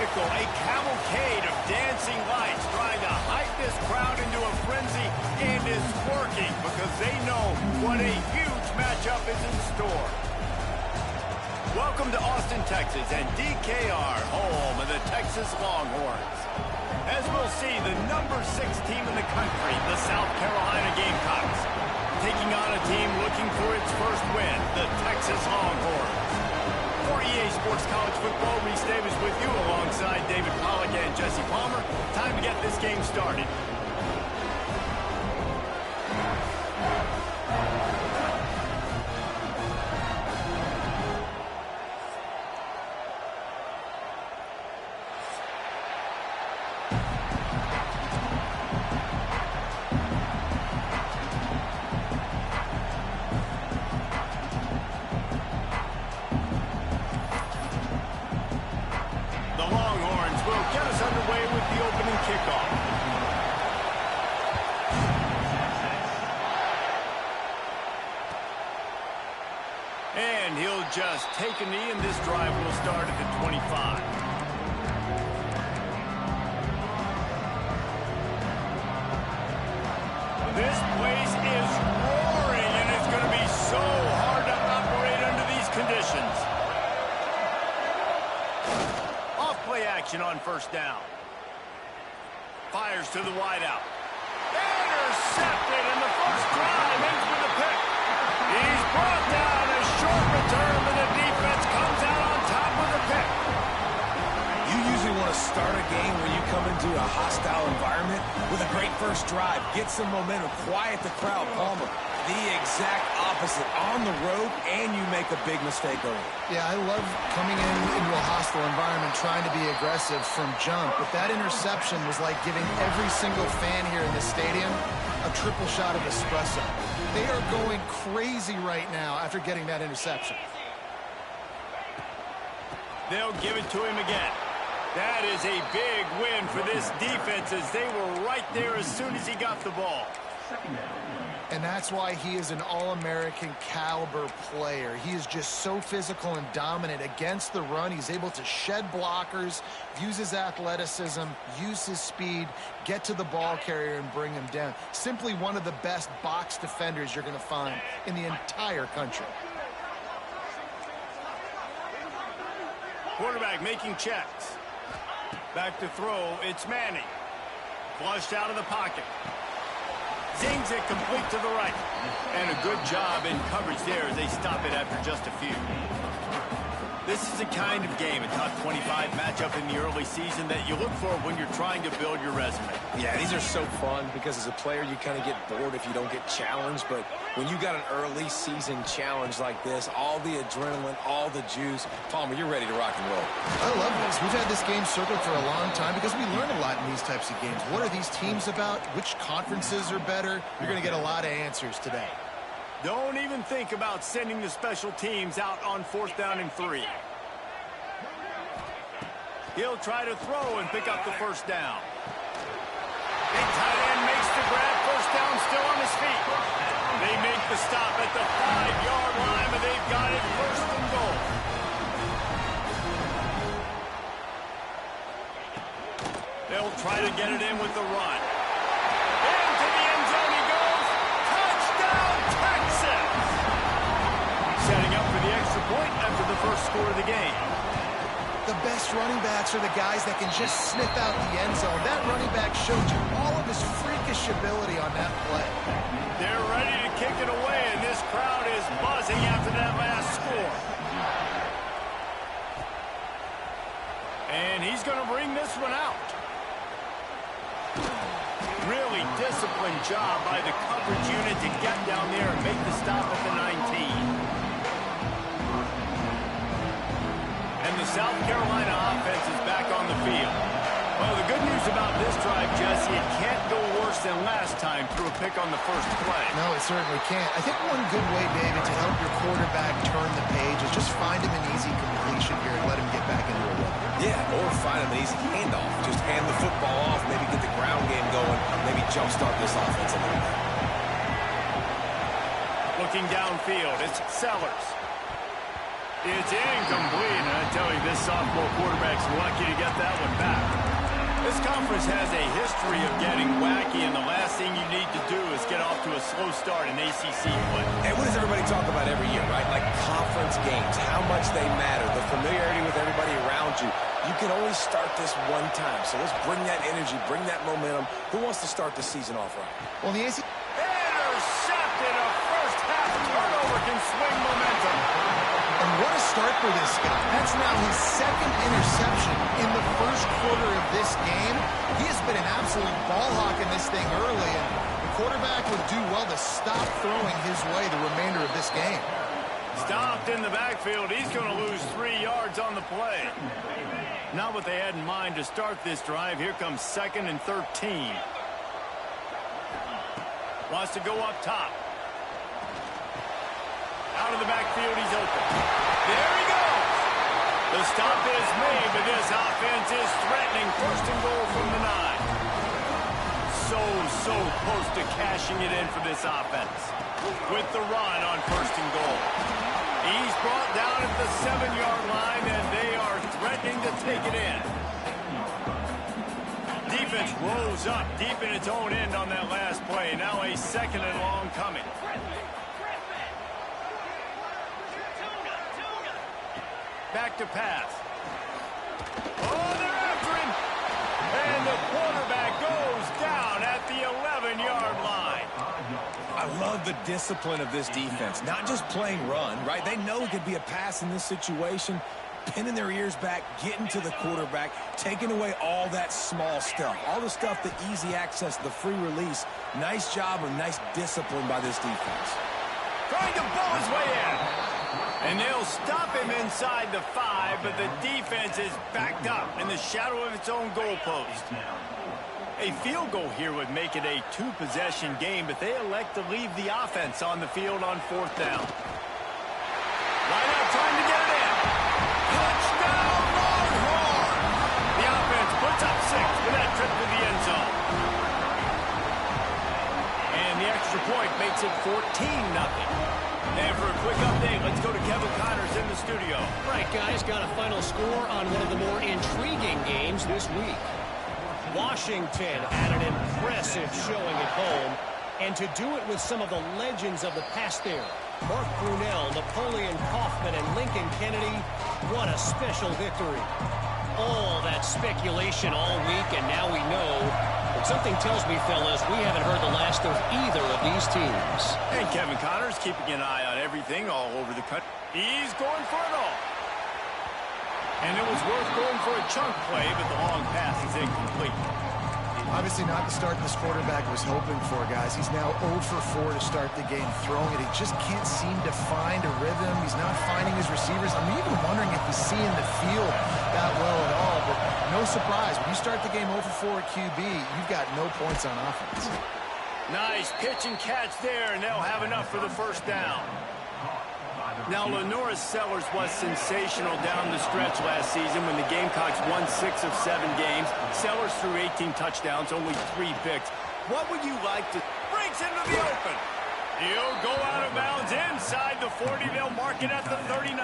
spectacle, a cavalcade of dancing lights trying to hype this crowd into a frenzy, and is working because they know what a huge matchup is in store. Welcome to Austin, Texas, and DKR, home of the Texas Longhorns. As we'll see, the number 6 team in the country, the South Carolina Gamecocks, taking on a team looking for its first win, the Texas Longhorns. For EA Sports College Football, Reese Davis with you alongside David Pollack and Jesse Palmer. Time to get this game started. kickoff. And he'll just take a knee, and this drive will start at the 25. This place is roaring, and it's going to be so hard to operate under these conditions. Off-play action on first down. Fires to the wideout. Intercepted, and the first drive ends with a pick. He's brought down a short return, and the defense comes out on top with a pick. You usually want to start a game when you come into a hostile environment with a great first drive. Get some momentum, quiet the crowd. Palmer, the exact opposite. On the road, and you make a big mistake early. Yeah, I love coming into a hostile environment, trying to be aggressive from jump. But that interception was like giving every single fan here in the stadium a triple shot of espresso. They are going crazy right now after getting that interception. They'll give it to him again. That is a big win for this defense, as they were right there as soon as he got the ball. And that's why he is an All-American caliber player. He is just so physical and dominant against the run. He's able to shed blockers, use his athleticism, use his speed, get to the ball carrier and bring him down. Simply one of the best box defenders you're going to find in the entire country. Quarterback making checks. Back to throw, it's Manning. Flushed out of the pocket. Zings it complete to the right. And a good job in coverage there as they stop it after just a few. This is the kind of game, a top 25 matchup in the early season, that you look for when you're trying to build your resume. Yeah, these are so fun because as a player, you kind of get bored if you don't get challenged. But when you got an early season challenge like this, all the adrenaline, all the juice, Palmer, you're ready to rock and roll. I love this. We've had this game circled for a long time because we learn a lot in these types of games. What are these teams about? Which conferences are better? You're going to get a lot of answers today. Don't even think about sending the special teams out on 4th down and 3. He'll try to throw and pick up the first down. Big tight end makes the grab. First down, still on his feet. They make the stop at the 5-yard line, but they've got it first and goal. They'll try to get it in with the run. Into the end zone he goes. Touchdown, Texas! Setting up for the extra point after the first score of the game. The best running backs are the guys that can just sniff out the end zone. That running back showed you all of his freakish ability on that play. They're ready to kick it away, and this crowd is buzzing after that last score. And he's going to bring this one out. Really disciplined job by the coverage unit to get down there and make the stop at the 19. And the South Carolina offense is back on the field. Well, the good news about this drive, Jesse, it can't go worse than last time through a pick on the first play. No, it certainly can't. I think one good way, David, to help your quarterback turn the page is just find him an easy completion here and let him get back into a rhythm. Yeah, or find him an easy handoff. Just hand the football off, maybe get the ground game going, maybe jumpstart this offense a little bit. Looking downfield, it's Sellers. It's incomplete, and I tell you, this sophomore quarterback's lucky to get that one back. This conference has a history of getting wacky, and the last thing you need to do is get off to a slow start in ACC play. And what does everybody talk about every year, right? Like conference games, how much they matter, the familiarity with everybody around you. You can only start this one time, so let's bring that energy, bring that momentum. Who wants to start the season off right? Well, the ACC... Intercepted! A first-half turnover can swing momentum. And what a start for this guy. That's now his second interception in the first quarter of this game. He has been an absolute ball hawk in this thing early, and the quarterback would do well to stop throwing his way the remainder of this game. Stopped in the backfield. He's going to lose 3 yards on the play. Not what they had in mind to start this drive. Here comes 2nd and 13. Wants to go up top. Out of the backfield, he's open. There he goes. The stop is made, but this offense is threatening. 1st and goal from the 9. so close to cashing it in for this offense. With the run on 1st and goal. He's brought down at the 7-yard line, and they are threatening to take it in. Defense rose up deep in its own end on that last play. Now a 2nd and long coming. Back to pass. Oh, they're after him. And the quarterback goes down at the 11-yard line. I love the discipline of this defense. Not just playing run, right? They know it could be a pass in this situation. Pinning their ears back, getting to the quarterback, taking away all that small stuff. All the stuff, the easy access, the free release. Nice job and nice discipline by this defense. Trying to bowl his way in. And they'll stop him inside the 5, but the defense is backed up in the shadow of its own goalpost. A field goal here would make it a 2-possession game, but they elect to leave the offense on the field on 4th down. Right out, trying to get it in. Touchdown, Longhorn! The offense puts up 6 with that trip to the end zone. And the extra point makes it 14-0. And for a quick update, let's go to Kevin Connors in the studio. Right, guys, got a final score on one of the more intriguing games this week. Washington had an impressive showing at home, and to do it with some of the legends of the past there. Mark Brunell, Napoleon Kaufman, and Lincoln Kennedy, what a special victory. All that speculation all week, and now we know. But something tells me, fellas, we haven't heard the last of either of these teams. And Kevin Connors keeping an eye on everything all over the country. He's going for it all. And it was worth going for a chunk play, but the long pass is incomplete. Obviously not the start this quarterback was hoping for, guys. He's now 0 for 4 to start the game throwing it. He just can't seem to find a rhythm. He's not finding his receivers. I'm even wondering if he's seeing the field that well at all. But no surprise, when you start the game 0 for 4 at QB, you've got no points on offense. Nice pitch and catch there, and they'll have enough for the 1st down. Now, Lenoris Sellers was sensational down the stretch last season when the Gamecocks won 6 of 7 games. Sellers threw 18 touchdowns, only 3 picks. What would you like to... Breaks into the open. He'll go out of bounds inside the 40. They'll mark it at the 39.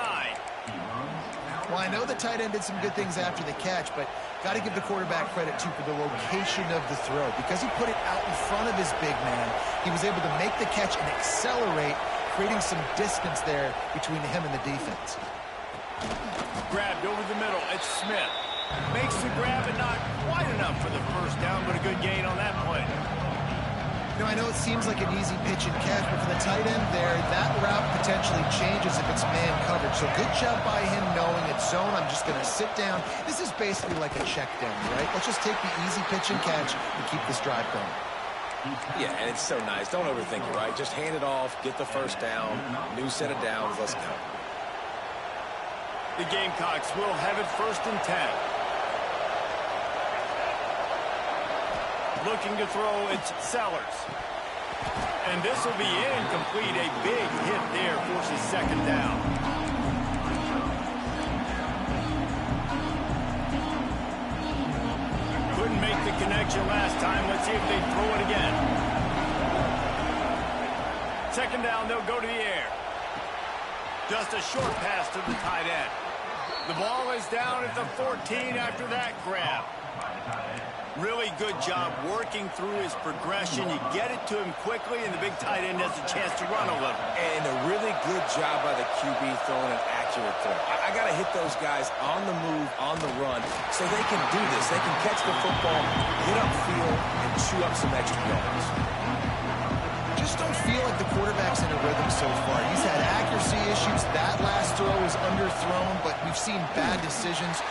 Well, I know the tight end did some good things after the catch, but got to give the quarterback credit, too, for the location of the throw. Because he put it out in front of his big man, he was able to make the catch and accelerate, creating some distance there between him and the defense. Grabbed over the middle. It's Smith. Makes the grab and not quite enough for the 1st down, but a good gain on that play. You know, I know it seems like an easy pitch and catch, but for the tight end there, that route potentially changes if it's man coverage. So good job by him knowing it's zone. I'm just going to sit down. This is basically like a check down, right? Let's just take the easy pitch and catch and keep this drive going. Yeah, and it's so nice. Don't overthink it, right? Just hand it off, get the 1st down, new set of downs, let's go. The Gamecocks will have it 1st and 10. Looking to throw, it's Sellers. And this will be incomplete. A big hit there forces 2nd down. Couldn't make the connection last time. Let's see if they throw it again. 2nd down, they'll go to the air. Just a short pass to the tight end. The ball is down at the 14 after that grab. Really good job working through his progression. You get it to him quickly, and the big tight end has a chance to run a little. And a really good job by the QB throwing an accurate throw. I got to hit those guys on the move, on the run, so they can do this. They can catch the football, get upfield, and chew up some extra yards. Just don't feel like the quarterback's in a rhythm so far. He's had accuracy issues. That last throw was underthrown, but we've seen bad decisions.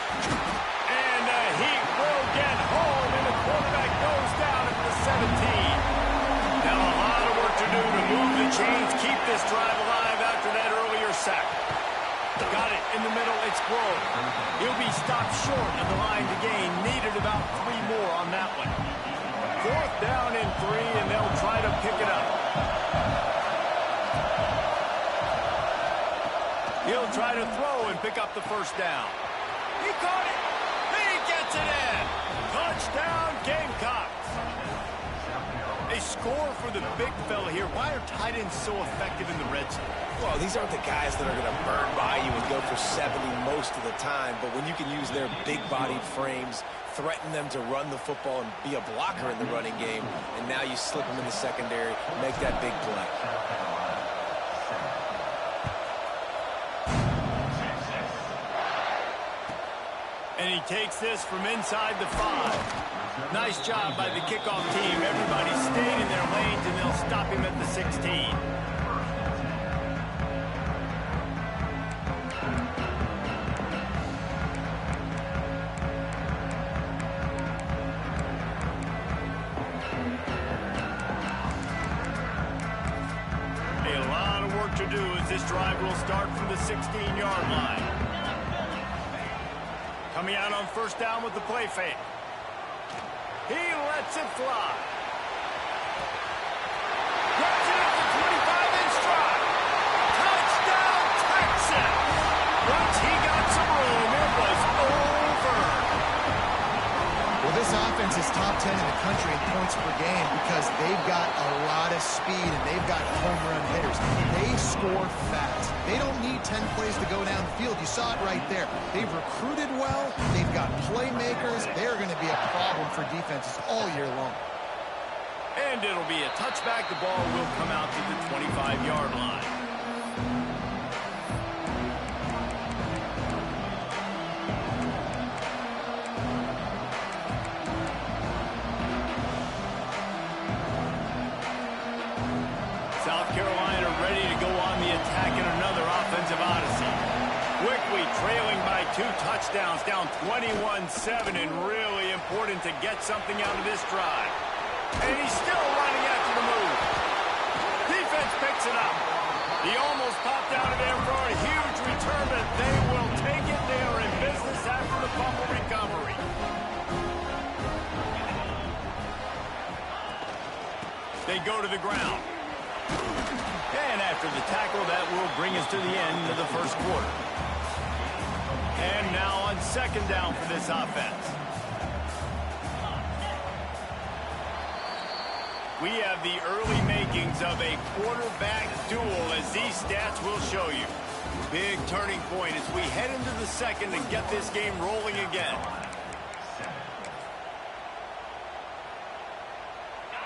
And he will get home, and the quarterback goes down at the 17. Now a lot of work to do to move the chains, keep this drive alive after that earlier sack. Got it in the middle, it's Grove. He'll be stopped short of the line to gain. Needed about 3 more on that one. 4th down and 3, and they'll try to pick it up. He'll try to throw and pick up the 1st down. He caught it. He gets it in. Touchdown, Gamecocks. they score for the big fella here. Why are tight ends so effective in the red zone? Well, these aren't the guys that are going to burn by you and go for 70 most of the time, but when you can use their big-bodied frames, threaten them to run the football and be a blocker in the running game, and now you slip them in the secondary, make that big play. And he takes this from inside the 5. Nice job by the kickoff team. Everybody stayed in their lanes, and they'll stop him at the 16. A lot of work to do as this drive will start from the 16-yard line. Coming out on first down with the play fake. He lets it fly. Grabs it at the 25-inch stride. Touchdown, Texas! Once he got some room, it was over. Well, this offense is top 10 in the country in points per game because they've got a lot of speed and they've got home run hitters. They score fast. They don't need 10 plays to go down the field. You saw it right there. They've recruited well. They've got playmakers. They're going to be a problem for defenses all year long. And it'll be a touchback. The ball will come out to the 25-yard line. South Carolina ready to go on the attack in another offensive odyssey. Quickly trailing by 2 touchdowns, down 21-7, and really important to get something out of this drive. And he's still running after the move. Defense picks it up. He almost popped out of there for a huge return, but they will take it. They are in business after the fumble recovery. They go to the ground. And after the tackle, that will bring us to the end of the first quarter. And now on second down for this offense. We have the early makings of a quarterback duel, as these stats will show you. Big turning point as we head into the second and get this game rolling again.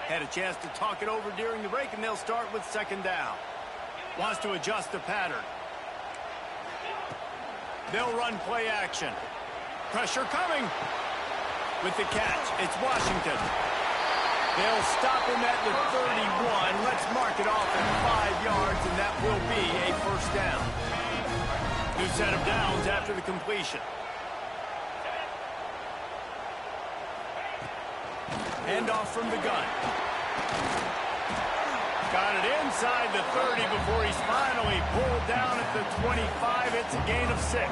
Had a chance to talk it over during the break, and they'll start with second down. Wants to adjust the pattern. They'll run play action. Pressure coming. With the catch, it's Washington. They'll stop him at the 31. Let's mark it off at 5 yards, and that will be a first down. New set of downs after the completion. Hand off from the gun. Got it inside the 30 before he's finally pulled down at the 25. It's a gain of 6.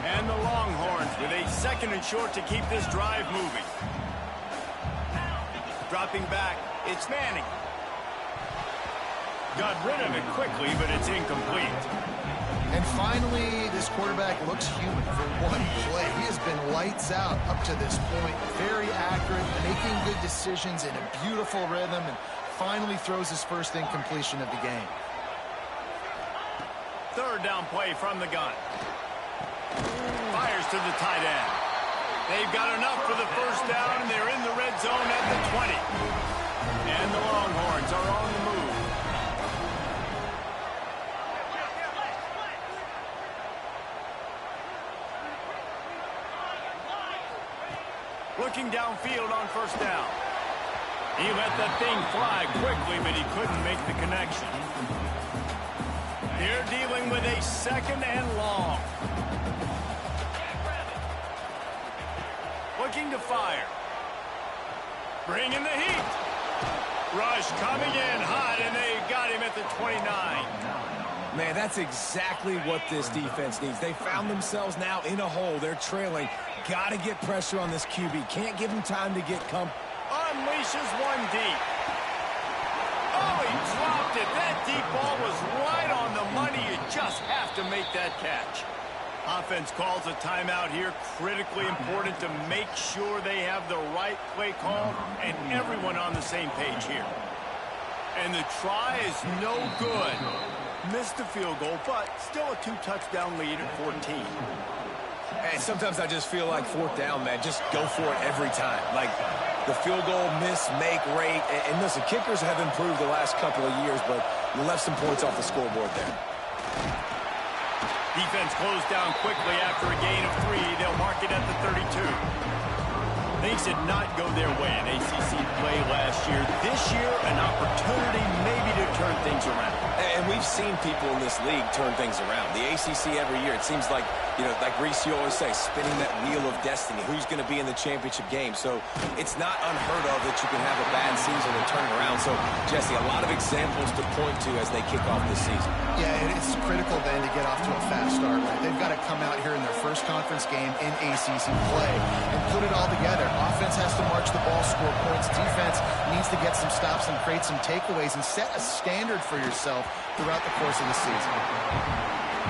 And the Longhorns with a second and short to keep this drive moving. Dropping back, it's Manning. Got rid of it quickly, but it's incomplete. And finally, this quarterback looks human for one play. He has been lights out up to this point. Very accurate, making good decisions in a beautiful rhythm, and finally throws his first incompletion of the game. Third down play from the gun. Fires to the tight end. They've got enough for the first down, and they're in the red zone at the 20. And the Longhorns are on the move. Looking downfield on first down. He let that thing fly quickly, but he couldn't make the connection. They're dealing with a second and long. Looking to fire. Bringing the heat. Rush coming in hot, and they got him at the 29. Man, that's exactly what this defense needs. They found themselves now in a hole. They're trailing. Got to get pressure on this QB. Can't give him time to get Unleashes one deep. Oh, he dropped it. That deep ball was right on the money. You just have to make that catch. Offense calls a timeout here. Critically important to make sure they have the right play call and everyone on the same page here. And the try is no good. Missed the field goal, but still a 2-touchdown lead at 14. And sometimes I just feel like fourth down, man, just go for it every time. Like the field goal miss, make rate. And listen, kickers have improved the last couple of years, but you left some points off the scoreboard there. Defense closed down quickly after a gain of 3. They'll mark it at the 32. Things did not go their way in ACC play last year. This year, an opportunity maybe to turn things around. And we've seen people in this league turn things around. The ACC every year, it seems like, you know, like Reese, you always say, spinning that wheel of destiny. Who's going to be in the championship game? So it's not unheard of that you can have a bad season and turn it around. So, Jesse, a lot of examples to point to as they kick off this season. Yeah, it's critical then to get off to a fast start. Right? They've got to come out here in their first conference game in ACC play and put it all together. Offense has to march the ball, score points. Defense needs to get some stops and create some takeaways and set a standard for yourself throughout the course of the season.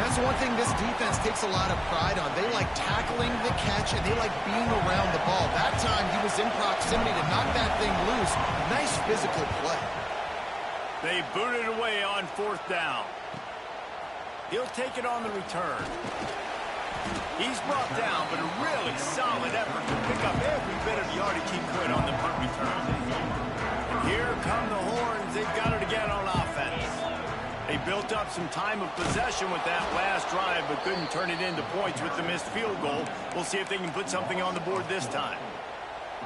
That's one thing this defense takes a lot of pride on. They like tackling the catch, and they like being around the ball. That time, he was in proximity to knock that thing loose. Nice physical play. They booted away on fourth down. He'll take it on the return. He's brought down, but a really solid effort to pick up every bit of yardage he could on the punt return. And here come the horns. They've got it again on offense. They built up some time of possession with that last drive, but couldn't turn it into points with the missed field goal. We'll see if they can put something on the board this time.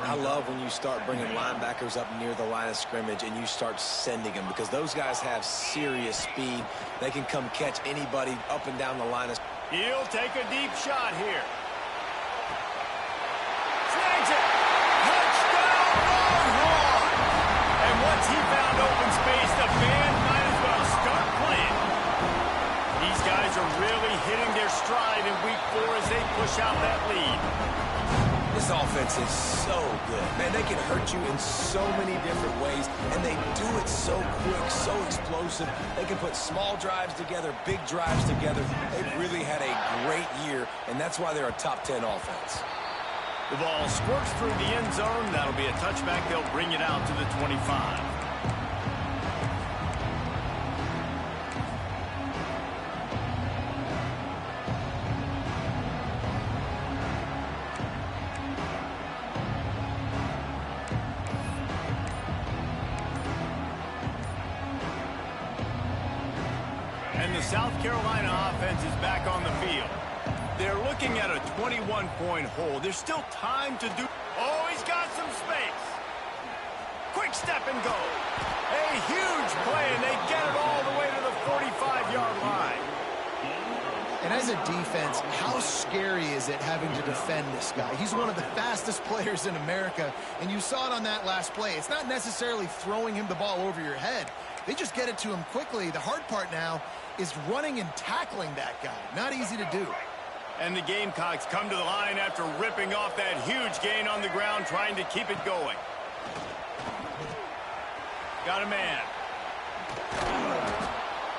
I love when you start bringing linebackers up near the line of scrimmage and you start sending them, because those guys have serious speed. They can come catch anybody up and down the line of. He'll take a deep shot here. Snags it. Touchdown, Longhorn! And once he found open space, the band might as well start playing. These guys are really hitting their stride in week 4 as they push out that lead. This offense is so good. Man, they can hurt you in so many different ways, and they do it so quick, so explosive. They can put small drives together, big drives together. They've really had a great year, and that's why they're a top 10 offense. The ball squirts through the end zone. That'll be a touchback. They'll bring it out to the 25. And the South Carolina offense is back on the field. They're looking at a 21-point hole. There's still time to do. Oh, he's got some space. Quick step and go. A huge play, and they get it all the way to the 45-yard line. And as a defense, how scary is it having to defend this guy? He's one of the fastest players in America, and you saw it on that last play. It's not necessarily throwing him the ball over your head. They just get it to him quickly. The hard part now is running and tackling that guy. Not easy to do. And the Gamecocks come to the line after ripping off that huge gain on the ground, trying to keep it going. Got a man.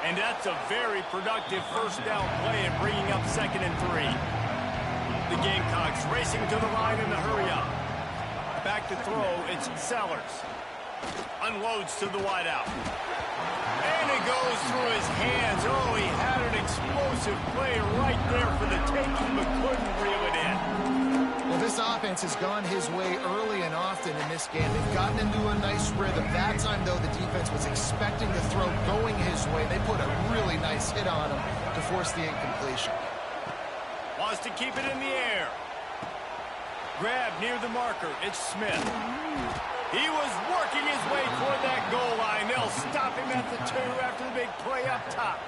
And that's a very productive first down play and bringing up 2nd and 3. The Gamecocks racing to the line in the hurry up. Back to throw, it's Sellers. Unloads to the wideout. And it goes through his hands. Oh, he had an explosive play right there for the taking, but couldn't reel it in. Well, this offense has gone his way early and often in this game. They've gotten into a nice rhythm. That time, though, the defense was expecting the throw going his way. They put a really nice hit on him to force the incompletion. Wants to keep it in the air. Grab near the marker. It's Smith. He was working his way toward that goal line. They'll stop him at the 2 after the big play up top.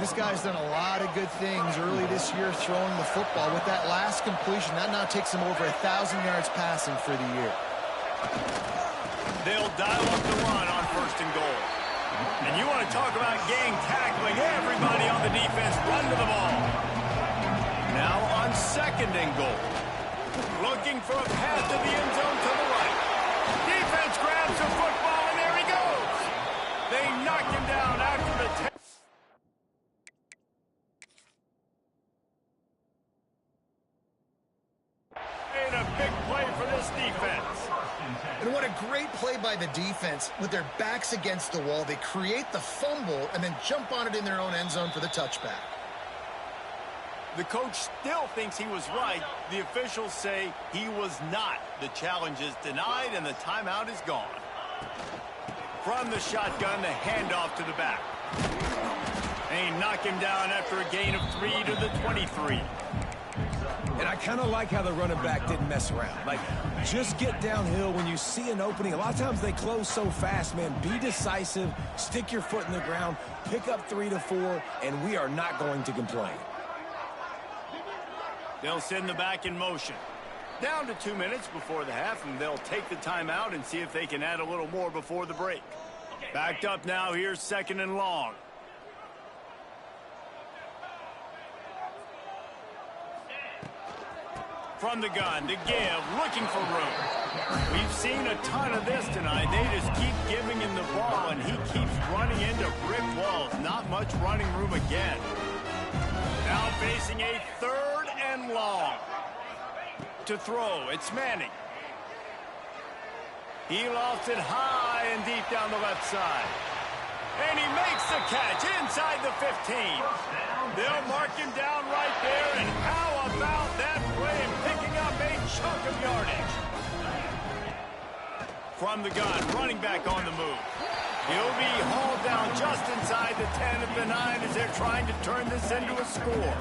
This guy's done a lot of good things early this year throwing the football. With that last completion, that now takes him over 1,000 yards passing for the year. They'll dial up the run on 1st and goal. And you want to talk about gang tackling. Everybody on the defense run to the ball. Now on 2nd and goal. Looking for a path to the end zone to the right. Defense grabs the football, and there he goes. They knock him down after the great play by the defense. With their backs against the wall, they create the fumble and then jump on it in their own end zone for the touchback. The coach still thinks he was right. The officials say he was not. The challenge is denied, and the timeout is gone. From the shotgun, the handoff to the back. They knock him down after a gain of 3 to the 23. And I kind of like how the running back didn't mess around. Like, just get downhill when you see an opening. A lot of times they close so fast, man. Be decisive, stick your foot in the ground, pick up 3 to 4, and we are not going to complain. They'll send the back in motion. Down to 2 minutes before the half, and they'll take the timeout and see if they can add a little more before the break. Backed up now, here's 2nd and long. From the gun, to give, looking for room. We've seen a ton of this tonight. They just keep giving him the ball, and he keeps running into brick walls. Not much running room again. Now facing a 3rd and long. To throw, it's Manning. He lofts it high and deep down the left side. And he makes the catch inside the 15. They'll mark him down right there, and how about that play picking up a chunk of yardage? From the gun, running back on the move. He'll be hauled down just inside the 10 of the 9 as they're trying to turn this into a score.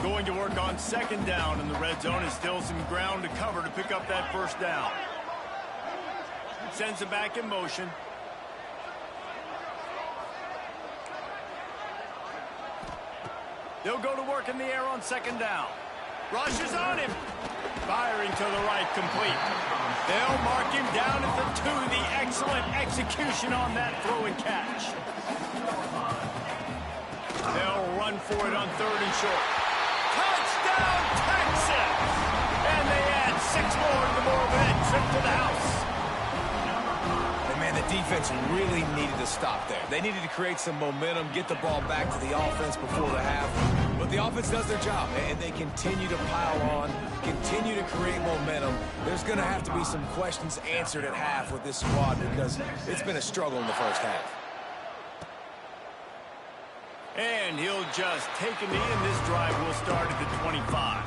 Going to work on 2nd down, and the red zone is still some ground to cover to pick up that 1st down. Sends it back in motion. They'll go to work in the air on 2nd down. Rush is on him. Firing to the right, complete. They'll mark him down at the 2. The excellent execution on that throw and catch. They'll run for it on 3rd and short. Touchdown, Texas! And they add 6 more to the Moorhead trip to the house. And man, the defense really needed to stop there. They needed to create some momentum, get the ball back to the offense before the half. But the offense does their job, and they continue to pile on, continue to create momentum. There's going to have to be some questions answered at half with this squad because it's been a struggle in the 1st half. And he'll just take a knee, and this drive will start at the 25.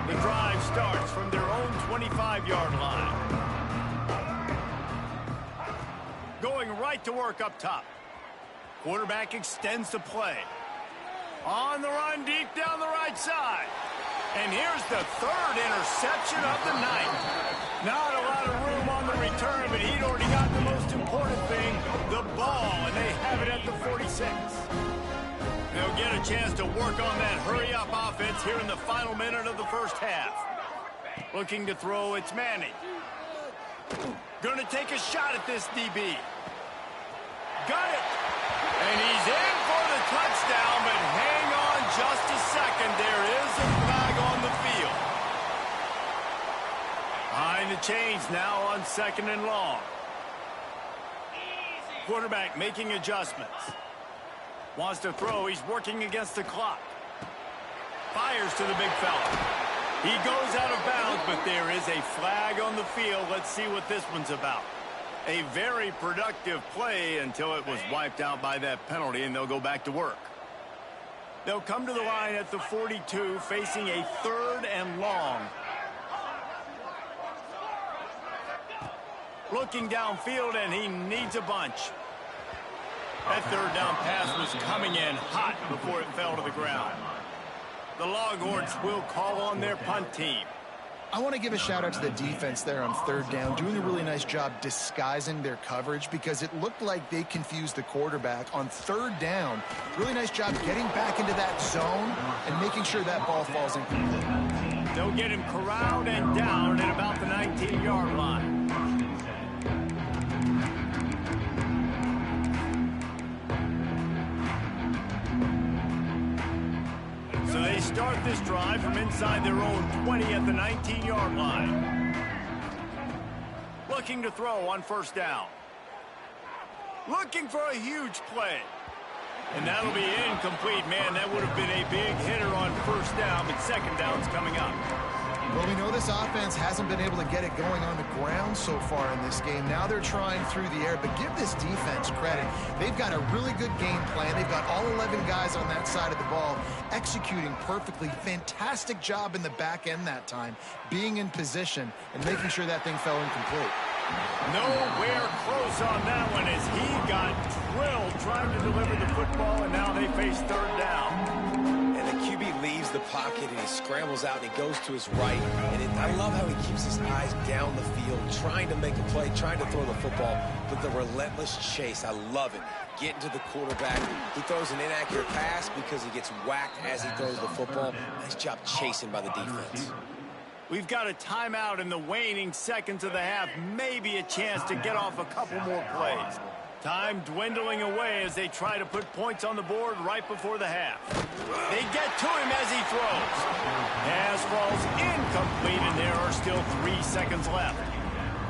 The drive starts from their own 25-yard line. Going right to work up top. Quarterback extends the play. On the run, deep down the right side. And here's the 3rd interception of the night. Not a lot of room on the return, but he'd already got the most important thing, the ball, and they have it at the 46. They'll get a chance to work on that hurry-up offense here in the final minute of the 1st half. Looking to throw, it's Manning. Going to take a shot at this DB. Got it. And he's in for the touchdown, but hang on just a second. There is a flag on the field. Behind the chains now on 2nd and long. Quarterback making adjustments. Wants to throw. He's working against the clock. Fires to the big fella. He goes out of bounds, but there is a flag on the field. Let's see what this one's about. A very productive play until it was wiped out by that penalty, and they'll go back to work. They'll come to the line at the 42, facing a 3rd and long. Looking downfield, and he needs a bunch. That 3rd down pass was coming in hot before it fell to the ground. The Longhorns will call on their punt team. I want to give a shout out to the defense there on 3rd down, doing a really nice job disguising their coverage because it looked like they confused the quarterback on 3rd down. Really nice job getting back into that zone and making sure that ball falls incomplete. They'll get him corralled and down at about the 19-yard line. So they start this drive from inside their own 20 at the 19-yard line. Looking to throw on 1st down. Looking for a huge play. And that'll be incomplete. Man, that would have been a big hitter on first down, but second down's coming up. Well, we know this offense hasn't been able to get it going on the ground so far in this game. Now they're trying through the air, but give this defense credit. They've got a really good game plan. They've got all 11 guys on that side of the ball executing perfectly. Fantastic job in the back end that time, being in position and making sure that thing fell incomplete. Nowhere close on that one as he got drilled trying to deliver the football, and now they face third down. And the QB leaves the pocket, and he scrambles out, and he goes to his right. And I love how he keeps his eyes down the field, trying to make a play, trying to throw the football, but the relentless chase, I love it. Getting to the quarterback. He throws an inaccurate pass because he gets whacked as he throws the football. Nice job chasing by the defense. We've got a timeout in the waning seconds of the half. Maybe a chance to get off a couple more plays. Time dwindling away as they try to put points on the board right before the half. They get to him as he throws. Pass falls incomplete, and there are still 3 seconds left.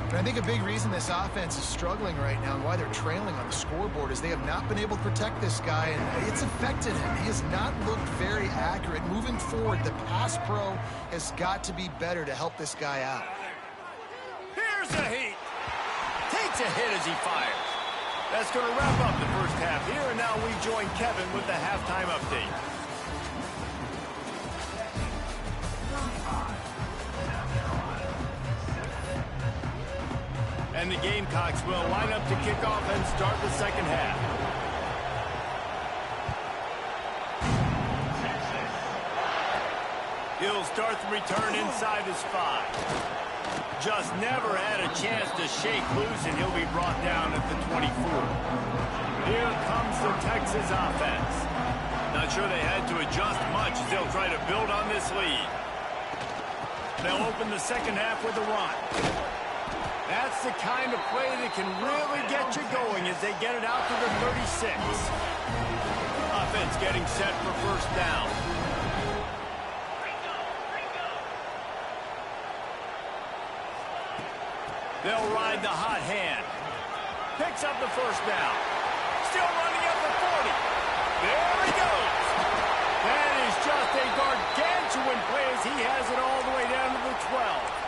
And I think a big reason this offense is struggling right now and why they're trailing on the scoreboard is they have not been able to protect this guy, and it's affected him. He has not looked very accurate. Moving forward, the pass pro has got to be better to help this guy out. Here's a heat. Takes a hit as he fires. That's going to wrap up the first half here, and now we join Kevin with the halftime update. And the Gamecocks will line up to kick off and start the second half. He'll start the return inside his 5. Just never had a chance to shake loose, and he'll be brought down at the 24. Here comes the Texas offense. Not sure they had to adjust much as they'll try to build on this lead. They'll open the second half with a run. That's the kind of play that can really get you going as they get it out to the 36. Offense getting set for first down. They'll ride the hot hand. Picks up the first down. Still running up the 40. There he goes. That is just a gargantuan play as he has it all the way down to the 12.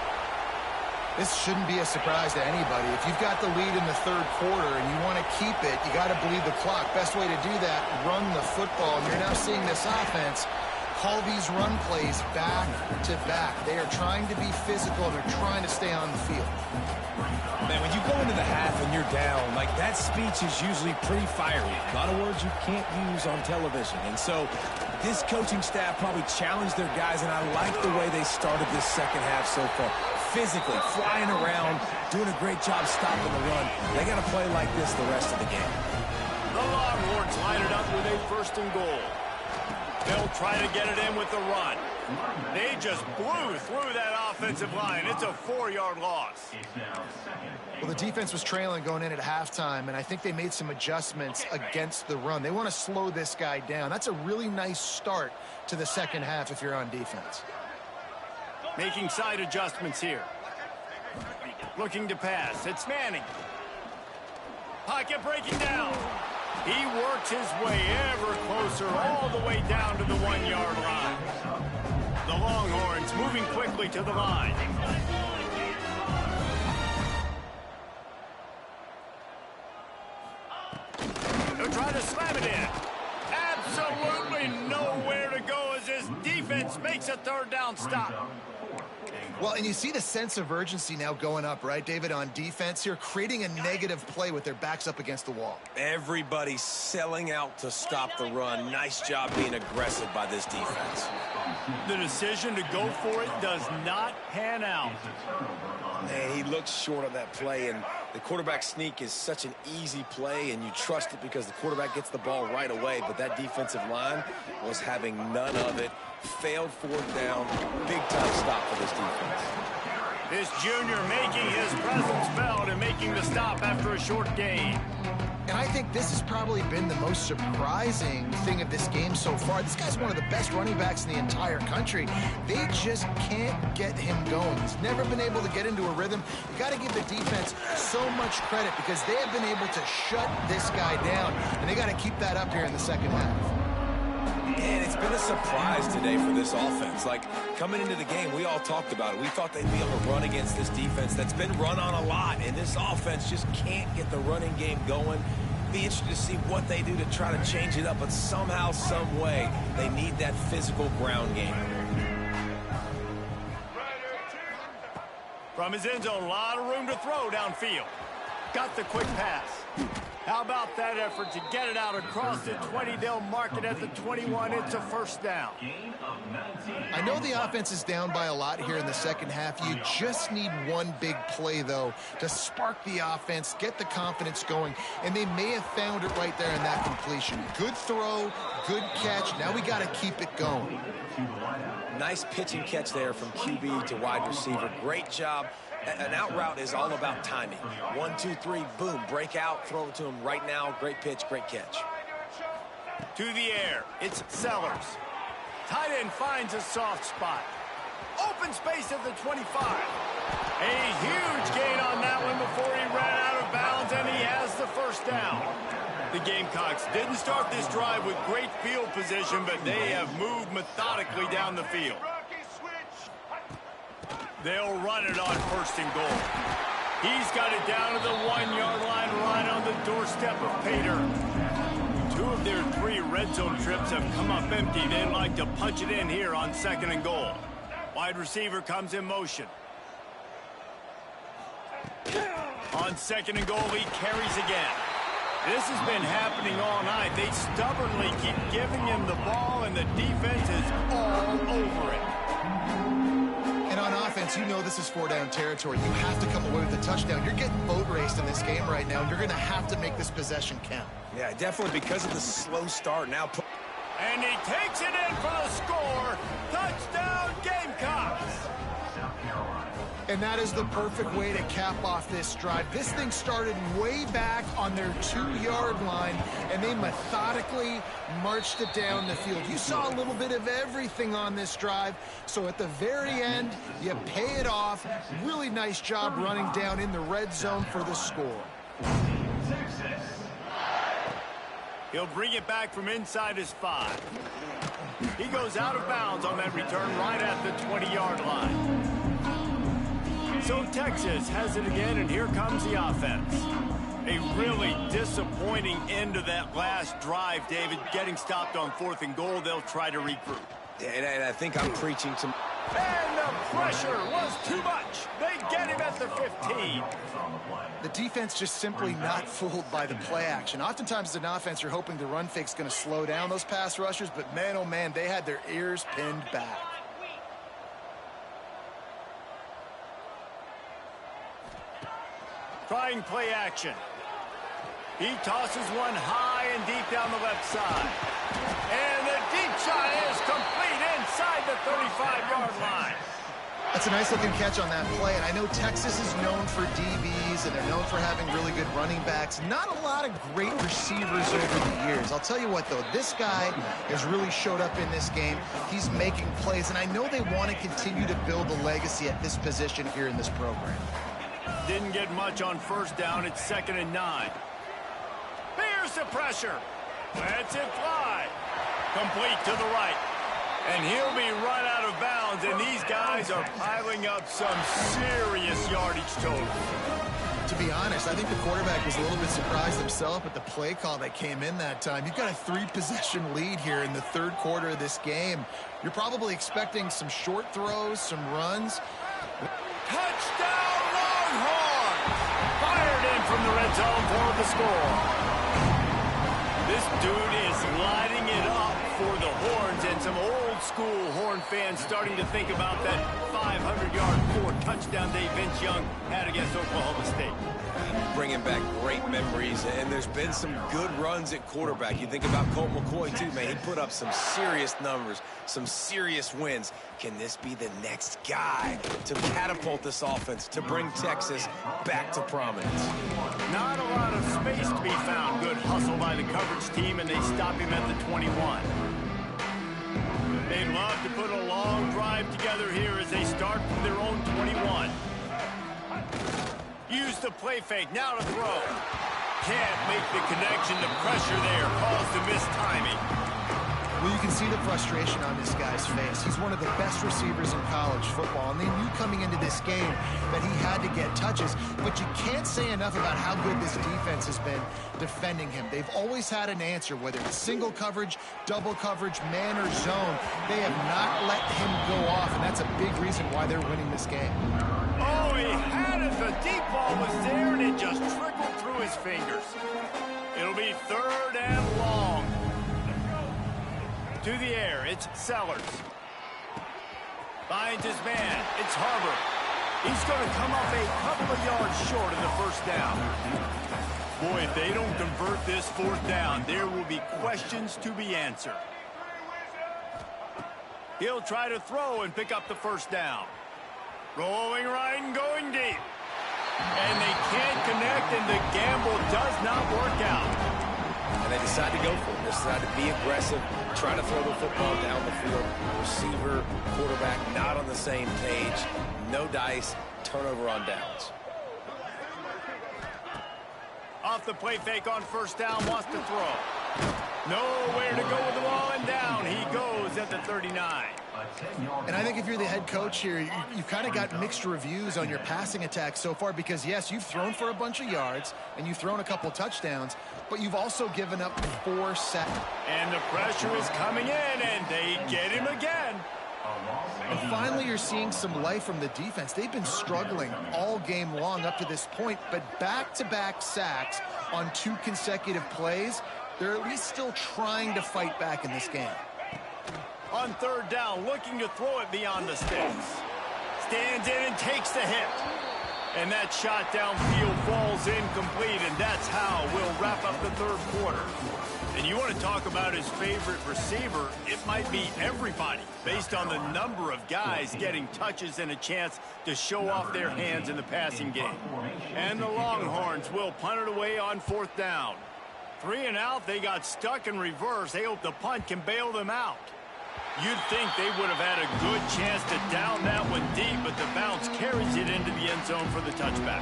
This shouldn't be a surprise to anybody. If you've got the lead in the third quarter and you want to keep it, you got to bleed the clock. Best way to do that, run the football. And you're now seeing this offense call these run plays back to back. They are trying to be physical. They're trying to stay on the field. Man, when you go into the half and you're down, like that speech is usually pretty fiery. A lot of words you can't use on television. And so this coaching staff probably challenged their guys, and I like the way they started this second half so far. Physically, flying around, doing a great job stopping the run. They got to play like this the rest of the game. The Longhorns line it up with a first and goal. They'll try to get it in with the run. They just blew through that offensive line. It's a 4-yard loss. Well, the defense was trailing going in at halftime, and I think they made some adjustments against the run. They want to slow this guy down. That's a really nice start to the second half if you're on defense. Making side adjustments here. Looking to pass. It's Manning. Pocket breaking down. He works his way ever closer all the way down to the 1-yard line. The Longhorns moving quickly to the line. They'll try to slam it in. Absolutely nowhere to go as this defense makes a third down stop. Well, and you see the sense of urgency now going up, right, David, on defense here, creating a negative play with their backs up against the wall. Everybody's selling out to stop the run. Nice job being aggressive by this defense. The decision to go for it does not pan out. Man, he looks short on that play, and the quarterback sneak is such an easy play, and you trust it because the quarterback gets the ball right away, but that defensive line was having none of it. Failed fourth down. Big-time stop for this defense. This junior making his presence felt and making the stop after a short gain. And I think this has probably been the most surprising thing of this game so far. This guy's one of the best running backs in the entire country. They just can't get him going. He's never been able to get into a rhythm. You got to give the defense so much credit because they have been able to shut this guy down, and they got to keep that up here in the second half. And it's been a surprise today for this offense. Like, coming into the game, we all talked about it. We thought they'd be able to run against this defense that's been run on a lot, and this offense just can't get the running game going. Be interested to see what they do to try to change it up, but somehow, some way, they need that physical ground game. From his end zone, a lot of room to throw downfield. Got the quick pass. How about that effort to get it out across the 20? They'll mark it at the 21. It's a first down. I know the offense is down by a lot here in the second half. You just need one big play, though, to spark the offense, get the confidence going, and they may have found it right there in that completion. Good throw, good catch. Now we got to keep it going. Nice pitch and catch there from QB to wide receiver. Great job. An out route is all about timing. 1, 2, 3, boom, break out, throw it to him right now. Great pitch, great catch. To the air, it's Sellers. Tight end finds a soft spot. Open space at the 25. A huge gain on that one before he ran out of bounds, and he has the first down. The Gamecocks didn't start this drive with great field position, but they have moved methodically down the field. They'll run it on first and goal. He's got it down to the 1-yard line right on the doorstep of Pater. 2 of their 3 red zone trips have come up empty. They'd like to punch it in here on second and goal. Wide receiver comes in motion. On second and goal, he carries again. This has been happening all night. They stubbornly keep giving him the ball, and the defense is all over it. And on offense, you know this is 4-down territory. You have to come away with a touchdown. You're getting boat raced in this game right now. You're going to have to make this possession count. Yeah, definitely because of the slow start. Now, and he takes it in for the score. Touchdown, Gamecocks. And that is the perfect way to cap off this drive. This thing started way back on their 2-yard line, and they methodically marched it down the field. You saw a little bit of everything on this drive, so at the very end, you pay it off. Really nice job running down in the red zone for the score. He'll bring it back from inside his 5. He goes out of bounds on that return right at the 20-yard line. So Texas has it again, and here comes the offense. A really disappointing end to that last drive, David. Getting stopped on 4th and goal, they'll try to regroup. and I think I'm preaching to... And the pressure was too much. They get him at the 15. The defense just simply not fooled by the play action. Oftentimes as an offense, you're hoping the run fake's going to slow down those pass rushers, but man, oh man, they had their ears pinned back. Trying play action. He tosses one high and deep down the left side. And the deep shot is complete inside the 35-yard line. That's a nice-looking catch on that play, and I know Texas is known for DBs, and they're known for having really good running backs. Not a lot of great receivers over the years. I'll tell you what, though, this guy has really showed up in this game. He's making plays, and I know they want to continue to build a legacy at this position here in this program. Didn't get much on first down. It's 2nd and 9. Here's the pressure. Lets it fly. Complete to the right. And he'll be run out of bounds, and these guys are piling up some serious yardage total. To be honest, I think the quarterback was a little bit surprised himself at the play call that came in that time. You've got a 3-possession lead here in the third quarter of this game. You're probably expecting some short throws, some runs. Touchdown, Longhorns! Fired in from the red zone for the score. This dude is lighting it up for the Horns, and some old old school Horn fans starting to think about that 500-yard, 4-touchdown day Vince Young had against Oklahoma State. Bringing back great memories, and there's been some good runs at quarterback. You think about Colt McCoy, too, man. He put up some serious numbers, some serious wins. Can this be the next guy to catapult this offense, to bring Texas back to prominence? Not a lot of space to be found. Good hustle by the coverage team, and they stop him at the 21. They'd love to put a long drive together here as they start from their own 21. Use the play fake, now to throw. Can't make the connection. The pressure there caused the missed timing. Well, you can see the frustration on this guy's face. He's one of the best receivers in college football, and they knew coming into this game that he had to get touches, but you can't say enough about how good this defense has been defending him. They've always had an answer, whether it's single coverage, double coverage, man or zone. They have not let him go off, and that's a big reason why they're winning this game. Oh, he had it. The deep ball was there, and it just trickled through his fingers. It'll be 3rd and long. To the air, it's Sellers. Finds his man, it's Harbor. He's going to come up a couple of yards short of the first down. Boy, if they don't convert this 4th down, there will be questions to be answered. He'll try to throw and pick up the first down. Rolling right and going deep. And they can't connect, and the gamble does not work out. And they decide to go for it. They decide to be aggressive, try to throw the football down the field. Receiver, quarterback, not on the same page. No dice, turnover on downs. Off the play fake on first down, wants to throw. Nowhere to go with the ball, and down he goes at the 39. And I think if you're the head coach here, you've kind of got mixed reviews on your passing attack so far because, yes, you've thrown for a bunch of yards and you've thrown a couple touchdowns, but you've also given up 4 sacks. And the pressure is coming in, and they get him again. And finally, you're seeing some life from the defense. They've been struggling all game long up to this point, but back-to-back sacks on 2 consecutive plays, they're at least still trying to fight back in this game. On 3rd down, looking to throw it beyond the sticks. Stands in and takes the hit. And that shot downfield falls incomplete, and that's how we'll wrap up the 3rd quarter. And you want to talk about his favorite receiver, it might be everybody, based on the number of guys getting touches and a chance to show off their hands in the passing game. And the Longhorns will punt it away on 4th down. 3 and out, they got stuck in reverse. They hope the punt can bail them out. You'd think they would have had a good chance to down that one deep, but the bounce carries it into the end zone for the touchback.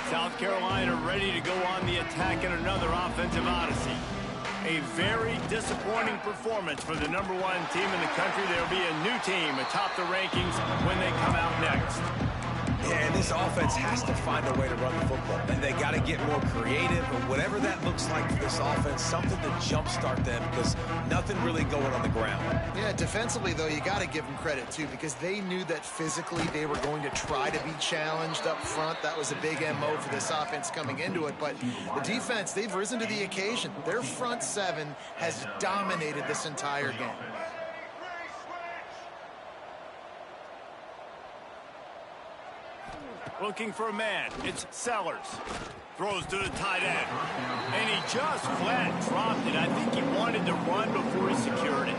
South Carolina ready to go on the attack in another offensive odyssey. A very disappointing performance for the #1 team in the country. There'll be a new team atop the rankings when they come out next. Yeah, and this offense has to find a way to run the football. And they got to get more creative, or whatever that looks like for this offense, something to jumpstart them because nothing really going on the ground. Yeah, defensively, though, you got to give them credit, too, because they knew that physically they were going to try to be challenged up front. That was a big MO for this offense coming into it. But the defense, they've risen to the occasion. Their front 7 has dominated this entire game. Looking for a man, it's Sellers. Throws to the tight end. And he just flat dropped it. I think he wanted to run before he secured it.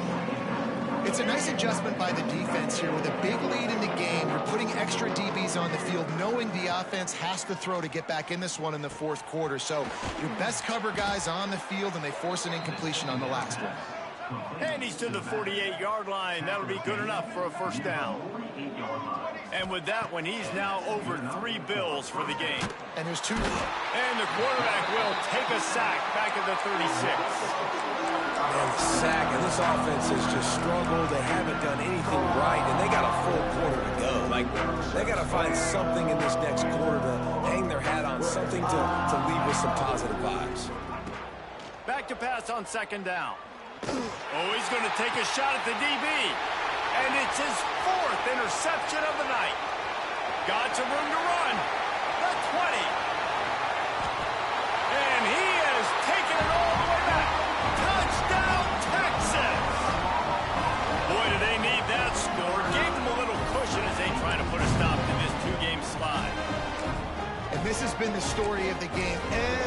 It's a nice adjustment by the defense here. With a big lead in the game, you're putting extra DBs on the field, knowing the offense has to throw to get back in this one in the 4th quarter. So your best cover guys on the field, and they force an incompletion on the last one. And he's to the 48-yard line. That'll be good enough for a first down. And with that one, he's now over 3 bills for the game. And there's 2. And the quarterback will take a sack back at the 36. And the sack, and this offense has just struggled. They haven't done anything right, and they got a full quarter to go. Like, they got to find something in this next quarter to hang their hat on, something to leave with some positive vibes. Back to pass on 2nd down. Oh, he's going to take a shot at the DB. And it's his 4th interception of the night. Got some room to run. The 20. And he has taken it all the way back. Touchdown, story of the game.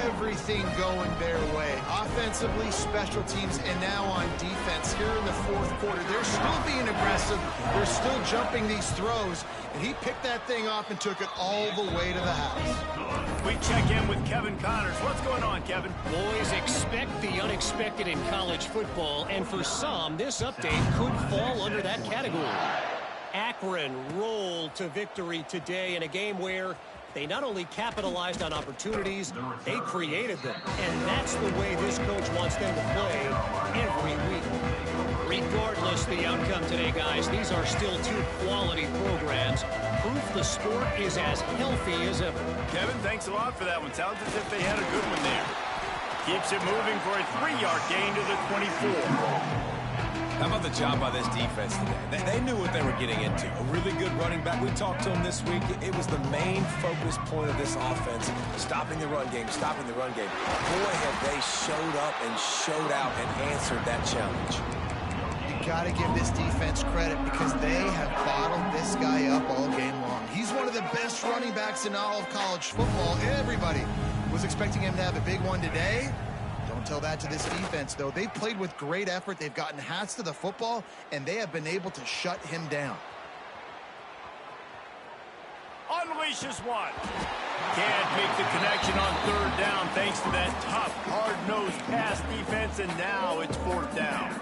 Everything going their way. Offensively, special teams, and now on defense here in the fourth quarter. They're still being aggressive. They're still jumping these throws. And he picked that thing off and took it all the way to the house. We check in with Kevin Connors. What's going on, Kevin? Boys, expect the unexpected in college football, and for some, this update could fall under that category. Akron rolled to victory today in a game where they not only capitalized on opportunities, they created them. And that's the way this coach wants them to play every week. Regardless the outcome today, guys, these are still two quality programs. Proof the sport is as healthy as ever. Kevin, thanks a lot for that one. Sounds as if they had a good one there. Keeps it moving for a 3-yard gain to the 24. How about the job by this defense today? They knew what they were getting into. A really good running back. We talked to him this week. It was the main focus point of this offense, stopping the run game, stopping the run game. Boy, have they showed up and showed out and answered that challenge. You got to give this defense credit because they have bottled this guy up all game long. He's one of the best running backs in all of college football. Everybody was expecting him to have a big one today. Don't tell that to this defense, though. They've played with great effort. They've gotten hats to the football, and they have been able to shut him down. Unleashes one. Can't make the connection on third down thanks to that tough, hard-nosed pass defense, and now it's fourth down.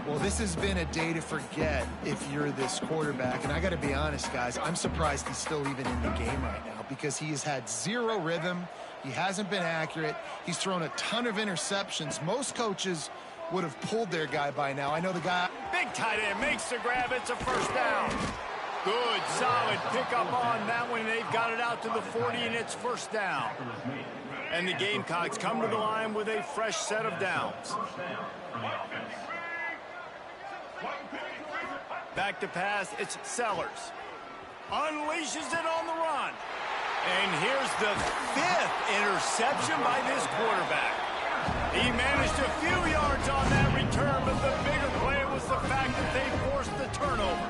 Well, this has been a day to forget if you're this quarterback. And I got to be honest, guys, I'm surprised he's still even in the game right now because he has had zero rhythm. He hasn't been accurate. He's thrown a ton of interceptions. Most coaches would have pulled their guy by now. I know the guy. Big tight end makes the grab. It's a first down. Good, solid pickup on that one. They've got it out to the 40, and it's first down. And the Gamecocks come to the line with a fresh set of downs. Back to pass, it's Sellers. Unleashes it on the run. And here's the 5th interception by this quarterback. He managed a few yards on that return, but the bigger play was the fact that they forced the turnover.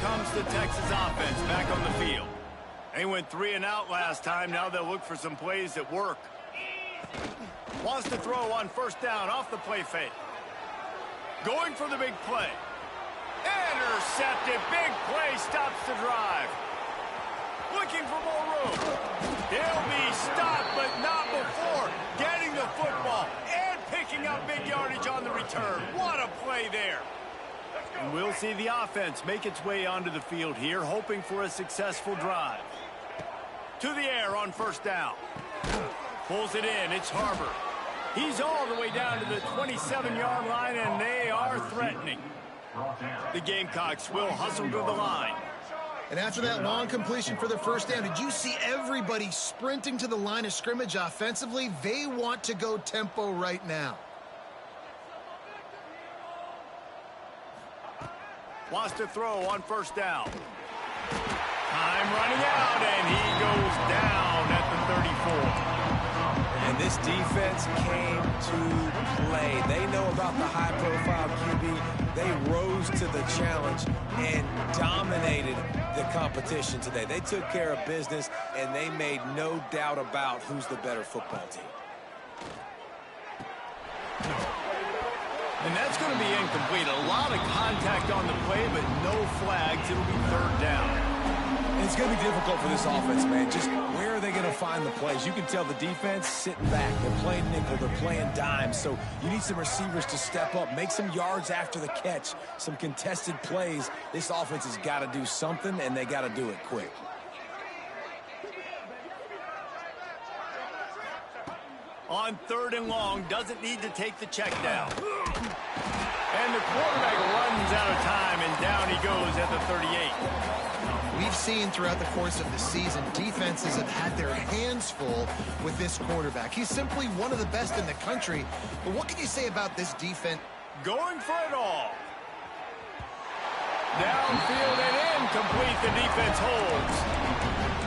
Comes the Texas offense back on the field. They went 3 and out last time. Now they'll look for some plays that work. Wants to throw on first down off the play fake. Going for the big play. Intercepted. Big play stops the drive. Looking for more room. He'll be stopped, but not before getting the football and picking up big yardage on the return. What a play there. And we'll see the offense make its way onto the field here, hoping for a successful drive. To the air on first down. Pulls it in. It's Harbor. He's all the way down to the 27-yard line, and they are threatening. The Gamecocks will hustle to the line. And after that long completion for the first down, did you see everybody sprinting to the line of scrimmage offensively? They want to go tempo right now. Wants to throw on first down. Time running out, and he goes down at the 34. And this defense came to play. They know about the high-profile QB. They rose to the challenge and dominated the competition today. They took care of business, and they made no doubt about who's the better football team. And that's going to be incomplete. A lot of contact on the play, but no flags. It'll be third down. And it's going to be difficult for this offense, man. Just where are they going to find the plays? You can tell the defense sitting back. They're playing nickel. They're playing dime. So you need some receivers to step up, make some yards after the catch, some contested plays. This offense has got to do something, and they got to do it quick. On third and long, doesn't need to take the check down. And the quarterback runs out of time, and down he goes at the 38. We've seen throughout the course of the season, defenses have had their hands full with this quarterback. He's simply one of the best in the country. But what can you say about this defense? Going for it all. Downfield and incomplete. The defense holds.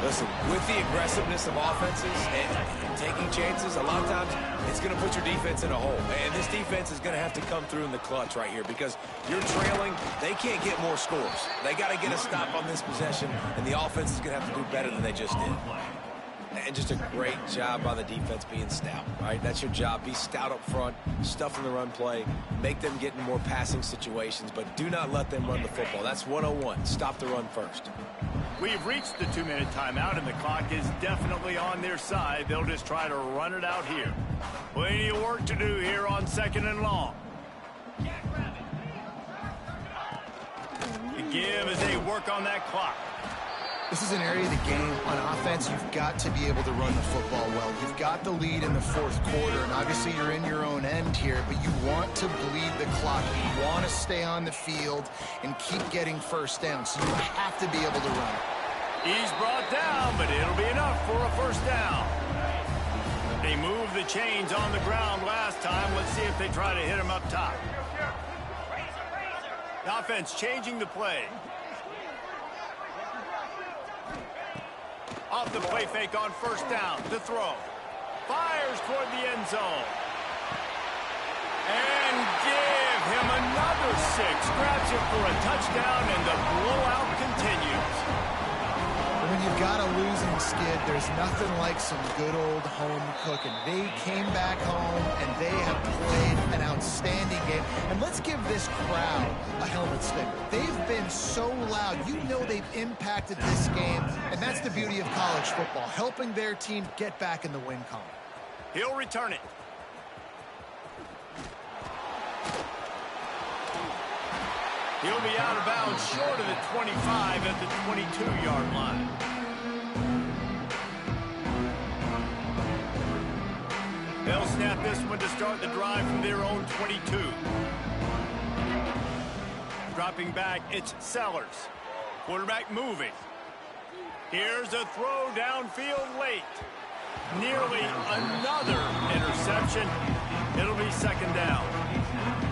Listen, with the aggressiveness of offenses and taking chances, a lot of times it's going to put your defense in a hole. And this defense is going to have to come through in the clutch right here because you're trailing. They can't get more scores. They got to get a stop on this possession, and the offense is going to have to do better than they just did. And just a great job by the defense being stout, right? That's your job. Be stout up front, stuff in the run play, make them get in more passing situations, but do not let them run the football. That's 101. Stop the run first. We've reached the 2-minute timeout, and the clock is definitely on their side. They'll just try to run it out here. Plenty of work to do here on 2nd and long. The give as they work on that clock. This is an area of the game. On offense, you've got to be able to run the football well. You've got the lead in the 4th quarter, and obviously you're in your own end here, but you want to bleed the clock. You want to stay on the field and keep getting first down, so you have to be able to run. He's brought down, but it'll be enough for a first down. They moved the chains on the ground last time. Let's see if they try to hit him up top. The offense changing the play. Off the play fake on first down to throw. Fires toward the end zone. And give him another 6. Grabs him for a touchdown, and the blowout continues. When you've got a losing skid, there's nothing like some good old home cooking. They came back home, and they have played an outstanding game. And let's give this crowd a helmet sticker. They've been so loud. You know they've impacted this game, and that's the beauty of college football, helping their team get back in the win column. He'll return it. He'll be out of bounds short of the 25 at the 22-yard line. They'll snap this one to start the drive from their own 22. Dropping back, it's Sellers. Quarterback moving. Here's a throw downfield late. Nearly another interception. It'll be 2nd down.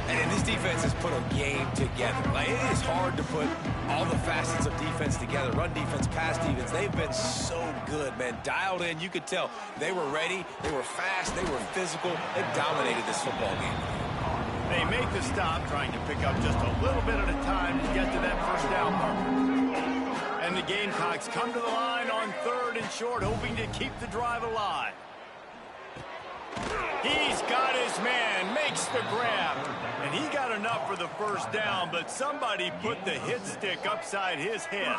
And this defense has put a game together. Like, it is hard to put all the facets of defense together. Run defense, pass defense. They've been so good, man. Dialed in. You could tell they were ready. They were fast. They were physical. They dominated this football game. They make the stop, trying to pick up just a little bit at a time to get to that first down marker. And the Gamecocks come to the line on 3rd and short, hoping to keep the drive alive. He's got his man, makes the grab, and he got enough for the first down, but somebody put the hit stick upside his head.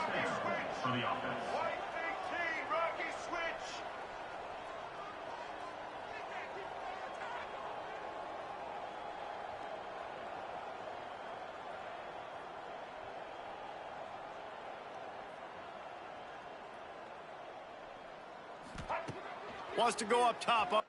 Wants to go up top.